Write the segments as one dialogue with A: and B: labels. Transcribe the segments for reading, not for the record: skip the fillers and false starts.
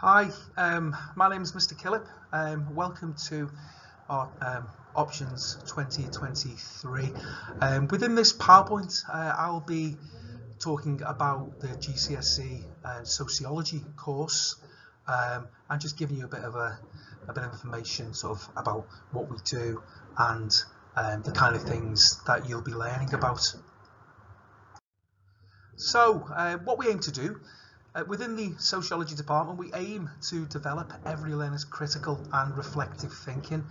A: Hi, my name is Mr. Killip. Welcome to our Options 2023. Within this PowerPoint, I'll be talking about the GCSE Sociology course and just giving you a bit of information sort of about what we do and the kind of things that you'll be learning about. So, what we aim to do within the Sociology department, we aim to develop every learner's critical and reflective thinking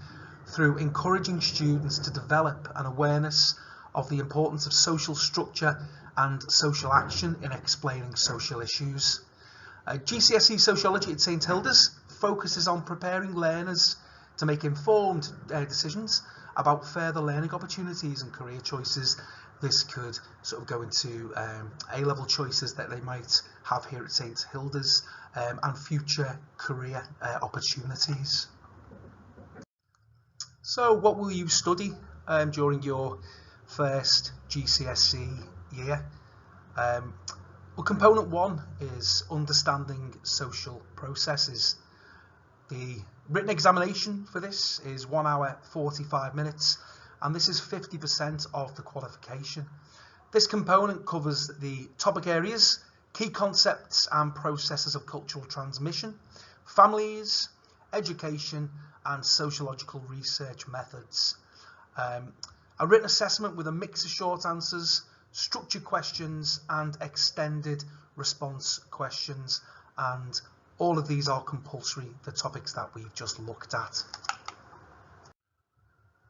A: through encouraging students to develop an awareness of the importance of social structure and social action in explaining social issues. GCSE Sociology at St Hilda's focuses on preparing learners to make informed decisions about further learning opportunities and career choices. This could sort of go into A-level choices that they might have here at St Hilda's and future career opportunities. So what will you study during your first GCSE year? Well, component one is understanding social processes. The written examination for this is 1 hour 45 minutes, and this is 50% of the qualification. This component covers the topic areas, key concepts and processes of cultural transmission, families, education and sociological research methods. A written assessment with a mix of short answers, structured questions and extended response questions, and all of these are compulsory, the topics that we've just looked at.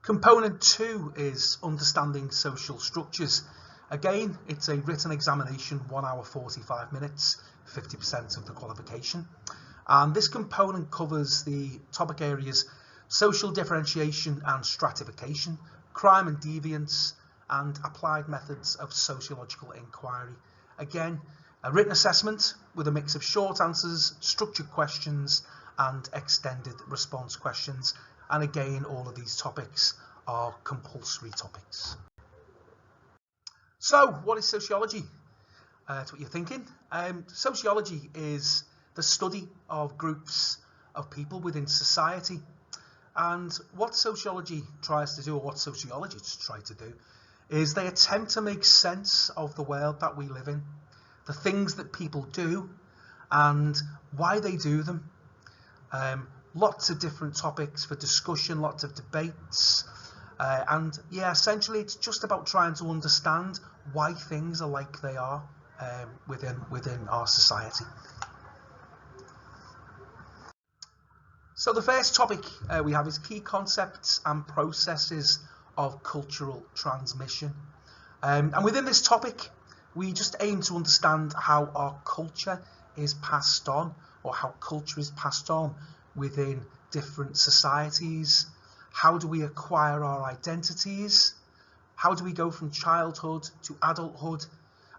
A: Component 2 is understanding social structures. Again, it's a written examination, 1 hour 45 minutes, 50% of the qualification. And this component covers the topic areas social differentiation and stratification, crime and deviance, and applied methods of sociological inquiry. Again, a written assessment with a mix of short answers, structured questions, and extended response questions. And again, all of these topics are compulsory topics. So, what is sociology? That's what you're thinking. Sociology is the study of groups of people within society. And what sociology tries to do, or what sociologists try to do, is they attempt to make sense of the world that we live in, the things that people do, and why they do them. Lots of different topics for discussion, lots of debates, and yeah, essentially it's just about trying to understand why things are like they are within our society. So the first topic we have is key concepts and processes of cultural transmission. And within this topic, we just aim to understand how our culture is passed on, or how culture is passed on within different societies. How do we acquire our identities? How do we go from childhood to adulthood?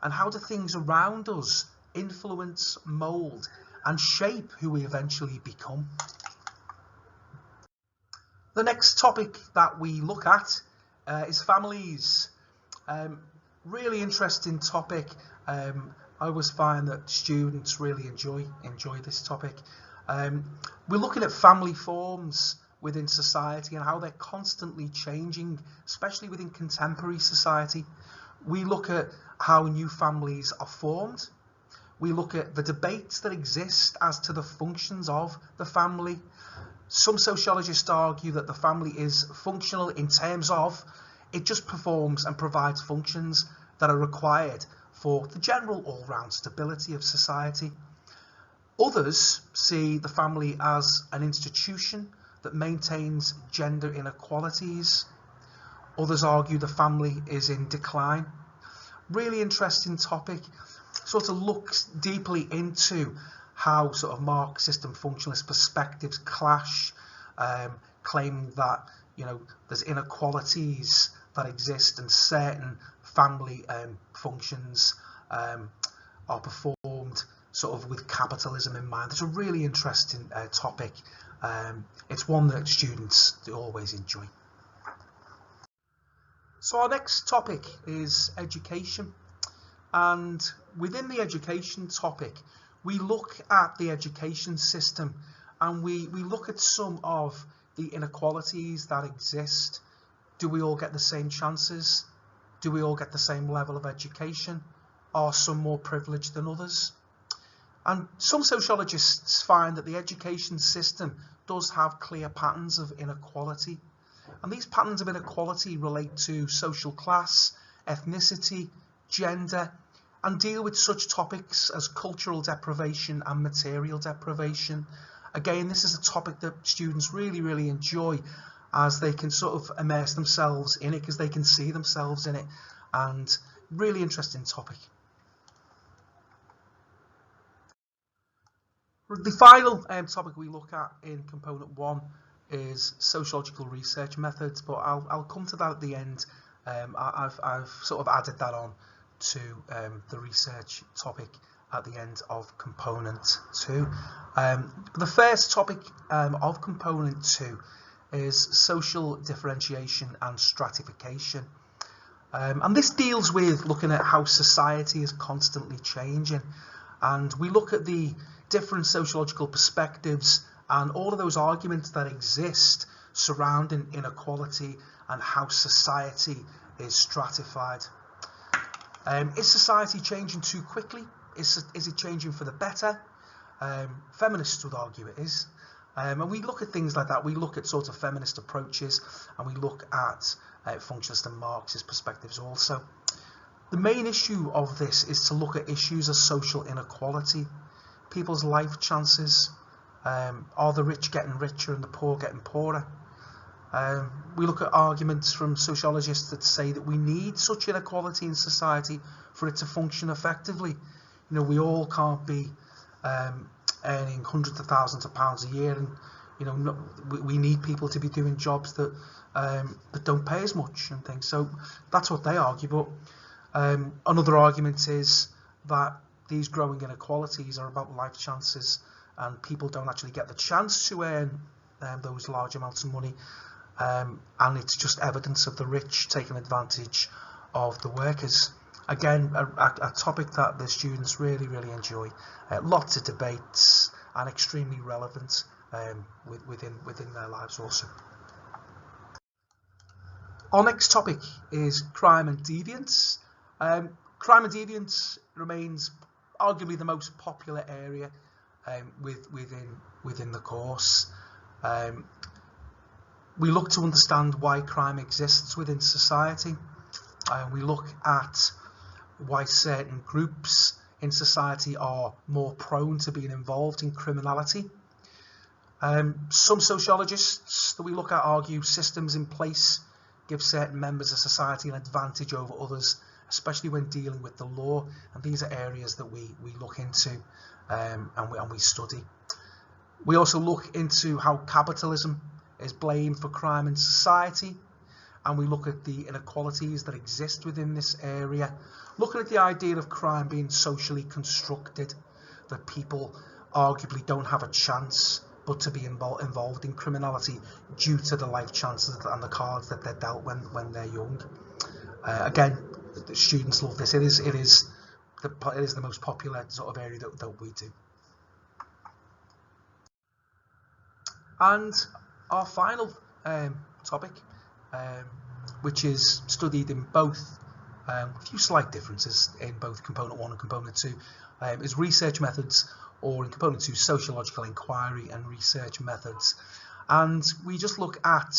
A: And how do things around us influence, mould, and shape who we eventually become? The next topic that we look at is families. Really interesting topic. I always find that students really enjoy this topic. We're looking at family forms within society and how they're constantly changing, especially within contemporary society. We look at how new families are formed. We look at the debates that exist as to the functions of the family. Some sociologists argue that the family is functional in terms of it just performs and provides functions that are required for the general all-round stability of society. Others see the family as an institution that maintains gender inequalities. Others argue the family is in decline. Really interesting topic. Sort of looks deeply into how sort of Marxist and functionalist perspectives clash, claiming that there's inequalities that exist and certain family functions are performed sort of with capitalism in mind. It's a really interesting topic. It's one that students always enjoy. So our next topic is education, and within the education topic we look at the education system and we look at some of the inequalities that exist. Do we all get the same chances? Do we all get the same level of education? Are some more privileged than others? And some sociologists find that the education system does have clear patterns of inequality. And these patterns of inequality relate to social class, ethnicity, gender, and deal with such topics as cultural deprivation and material deprivation. Again, this is a topic that students really enjoy, as they can sort of immerse themselves in it because they can see themselves in it, and really interesting topic. The final topic we look at in component 1 is sociological research methods, but I'll come to that at the end. I've sort of added that on to the research topic at the end of component 2. The first topic of component 2 is social differentiation and stratification. And this deals with looking at how society is constantly changing, and we look at the different sociological perspectives and all of those arguments that exist surrounding inequality and how society is stratified. Is society changing too quickly? Is it changing for the better? Feminists would argue it is. And we look at things like that. We look at sort of feminist approaches, and we look at functionalist and Marxist perspectives also. The main issue of this is to look at issues of social inequality, people's life chances. Are the rich getting richer and the poor getting poorer? We look at arguments from sociologists that say that we need such inequality in society for it to function effectively. You know, we all can't be earning hundreds of thousands of pounds a year, and you know, we need people to be doing jobs that that don't pay as much and things. So that's what they argue. But another argument is that these growing inequalities are about life chances, and people don't actually get the chance to earn those large amounts of money, and it's just evidence of the rich taking advantage of the workers. Again, a topic that the students really enjoy. Lots of debates and extremely relevant within their lives also. Our next topic is crime and deviance. Crime and deviance remains arguably the most popular area within the course. We look to understand why crime exists within society. We look at why certain groups in society are more prone to being involved in criminality. Some sociologists that we look at argue systems in place give certain members of society an advantage over others, especially when dealing with the law, and these are areas that we look into and we study. We also look into how capitalism is blamed for crime in society, and we look at the inequalities that exist within this area, looking at the idea of crime being socially constructed, that people arguably don't have a chance but to be involved in criminality due to the life chances and the cards that they're dealt when they're young. Again, the students love this. It is the most popular sort of area that we do. And our final topic, which is studied in both, a few slight differences in both component 1 and component 2, is research methods, or in component 2, sociological inquiry and research methods. And we just look at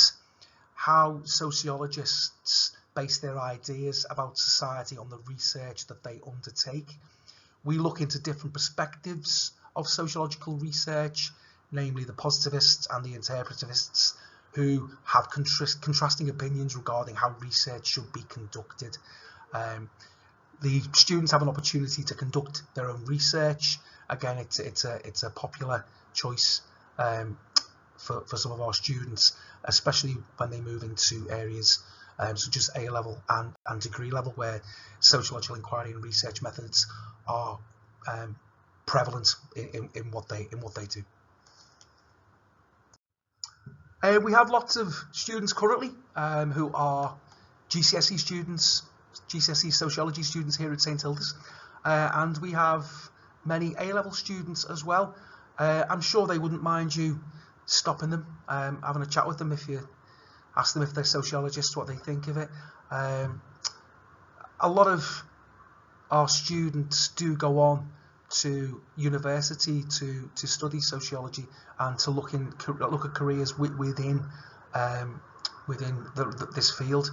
A: how sociologists base their ideas about society on the research that they undertake. We look into different perspectives of sociological research, namely the positivists and the interpretivists, who have contrasting opinions regarding how research should be conducted. The students have an opportunity to conduct their own research. Again, it's a popular choice for some of our students, especially when they move into areas such as A-level and degree level, where sociological inquiry and research methods are prevalent in what they do. We have lots of students currently who are GCSE students, GCSE sociology students here at St Hilda's, and we have many A-level students as well. I'm sure they wouldn't mind you stopping them, having a chat with them if you ask them if they're sociologists, what they think of it. A lot of our students do go on to university to study sociology and to look at careers within this field,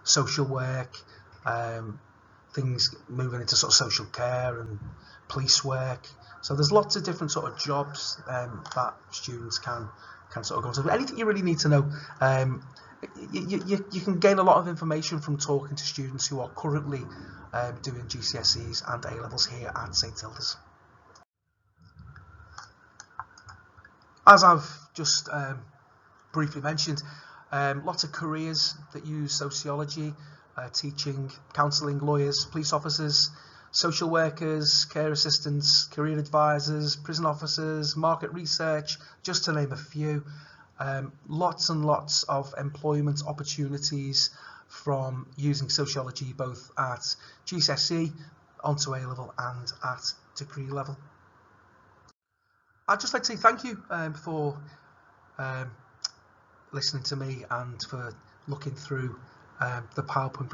A: social work, things moving into sort of social care and police work. So there's lots of different sort of jobs that students can sort of go into. Anything you really need to know, you can gain a lot of information from talking to students who are currently doing GCSEs and A-levels here at St Hilda's. As I've just briefly mentioned, lots of careers that use sociology, teaching, counselling, lawyers, police officers, social workers, care assistants, career advisors, prison officers, market research, just to name a few. Lots and lots of employment opportunities from using sociology both at GCSE, onto A-level and at degree level. I'd just like to say thank you for listening to me and for looking through the PowerPoint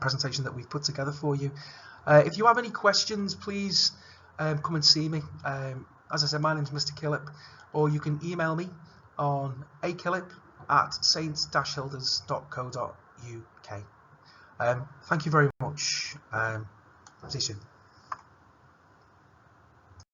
A: presentation that we've put together for you. If you have any questions, please come and see me. As I said, my name is Mr. Killip, or you can email me on akillip@st-hildas.co.uk. Thank you very much. See you soon.